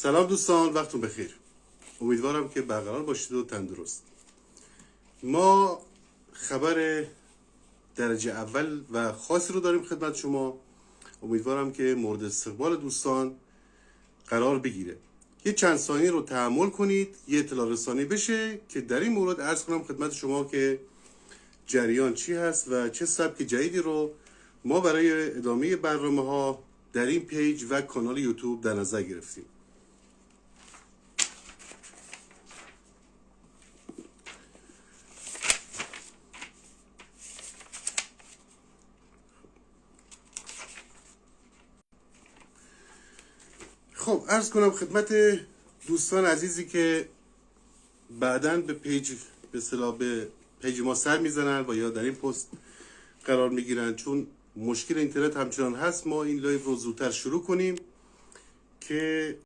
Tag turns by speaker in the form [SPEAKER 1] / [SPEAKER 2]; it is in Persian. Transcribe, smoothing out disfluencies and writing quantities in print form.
[SPEAKER 1] سلام دوستان، وقتتون بخیر. امیدوارم که برقرار باشید و تندرست. ما خبر درجه اول و خاصی رو داریم خدمت شما. امیدوارم که مورد استقبال دوستان قرار بگیره. یه چند ثانیه رو تحمل کنید، یه اطلاع رسانی بشه که در این مورد عرض کنم خدمت شما که جریان چی هست و چه سبک جدیدی رو ما برای ادامه برنامه‌ها در این پیج و کانال یوتیوب در نظر گرفتیم. خب عرض کنم خدمت دوستان عزیزی که بعداً به پیج ما سر میزنن و یا در این پست قرار میگیرن، چون مشکل اینترنت همچنان هست. ما این لایو رو زودتر شروع کنیم که